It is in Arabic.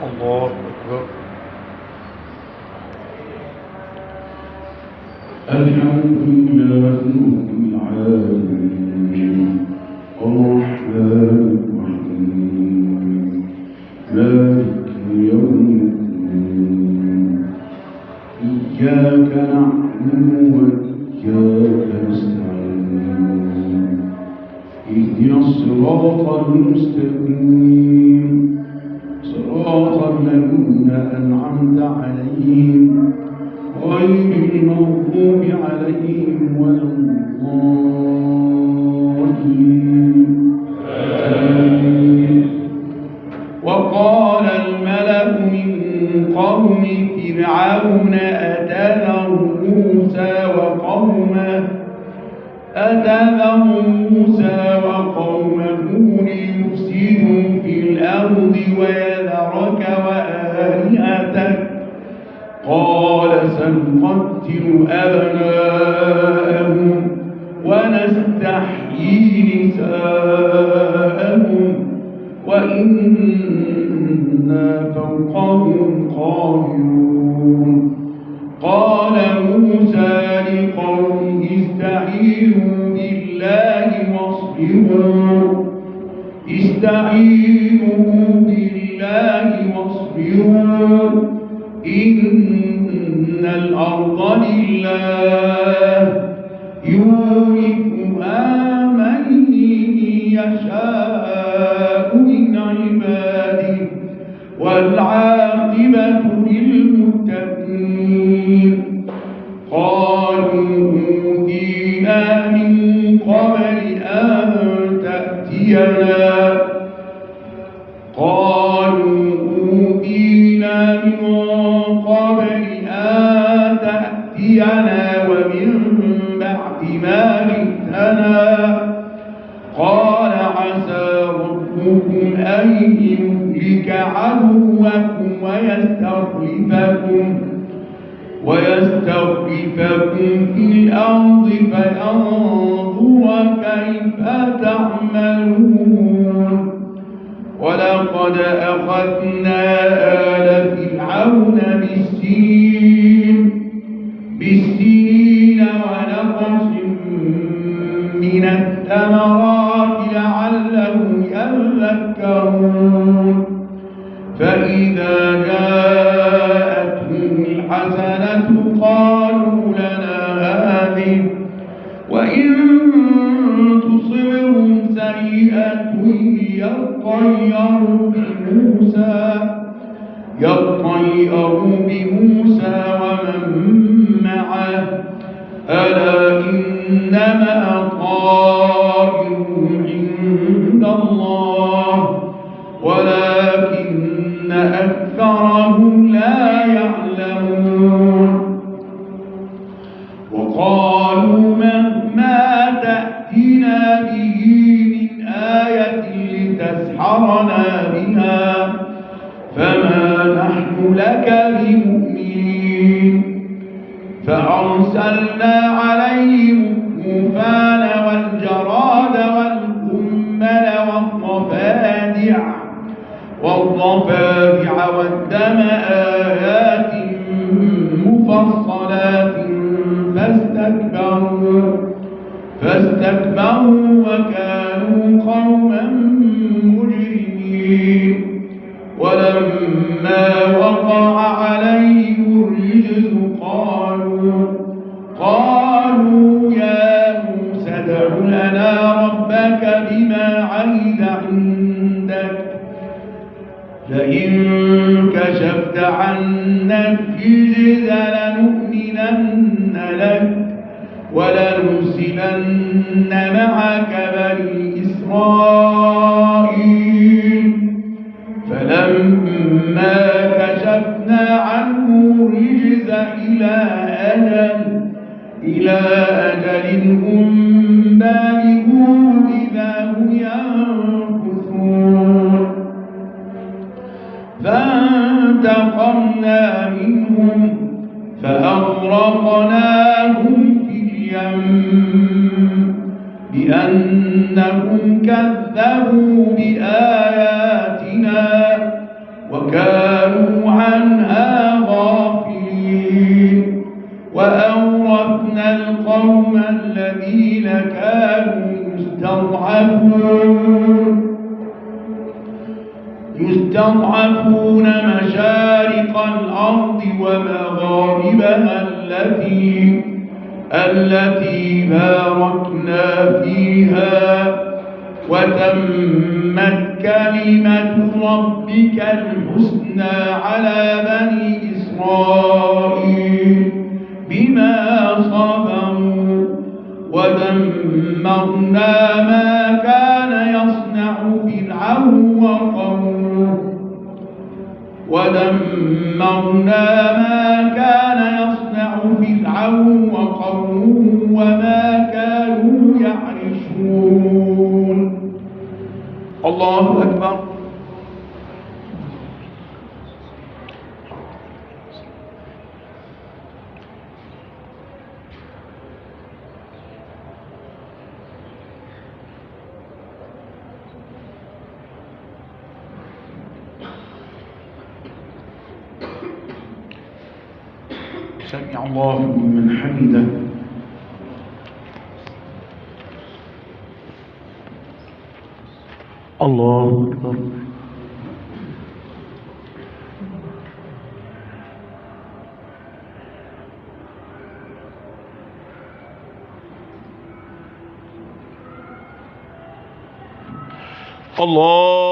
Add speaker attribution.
Speaker 1: الله أكبر.
Speaker 2: الحمد لله رب العالمين الرحمن الرحيم مالك يوم الدين إياك نعبد وإياك نستعين اهدنا الصراط المستقيم صراط الذين أنعمت عليهم غير المغضوب عليهم ولا الضالين. وقال الملأ من قوم فرعون أتذر موسى وقومه ليفسدوا في الأرض ويذرك وآلهتك قال سنقتل أبناءهم ونستحيي نساءهم وإنا فوقهم قاهرون. قال موسى لقومه استعينوا بالله واصبروا إن الأرض لله يورثها من يشاء من عباده والعاقبة للمتقين. قالوا أوذينا من قبل أن تأتينا ومن بعد ما جئتنا قال عسى ربكم أن يهلك عدوكم ويستخلفكم في الأرض فينظر كيف تعملون. ولقد أخذنا آل فرعون بالسنين ونقص من الثمرات لعلهم يذكرون. فإذا جاءتهم الحسنة قالوا لنا هذه وإن تصبهم سيئة يطيروا بموسى ومن معه ألا إنما طائرهم عند الله ولكن أكثرهم لا يعلمون. وقالوا مهما تأتنا به من آية لتسحرنا بها فما نحن لك بمؤمنين. فأرسلنا عليهم الطوفان والجراد والقمل والضفادع والدم آيات مفصلات فاستكبروا وكانوا قوما مجرمين. ولما وقع عليهم الرجز قالوا يا موسى ادع لنا ربك بما عهد عندك لئن كشفت عنا الرجز لنؤمنن لك ولنرسلن معك بني إسرائيل. فلما كشفنا عنه الرجز إلى أجل هم بالغوه إذا هم ينكثون. فانتقمنا منهم فأغرقناهم في اليم بأنهم كذبوا بآياتنا وكانوا عنها غافلين وأورثنا القوم الذين كانوا يستضعفون مشارق الأرض ومغاربها التي باركنا فيها وتمت كلمة ربك الحسنى على بني إسرائيل بما صبروا ودمرنا ما كان يصنع فرعون وقومه وما كانوا يعرشون. الله أكبر. سمع الله لمن حمده. الله أكبر. الله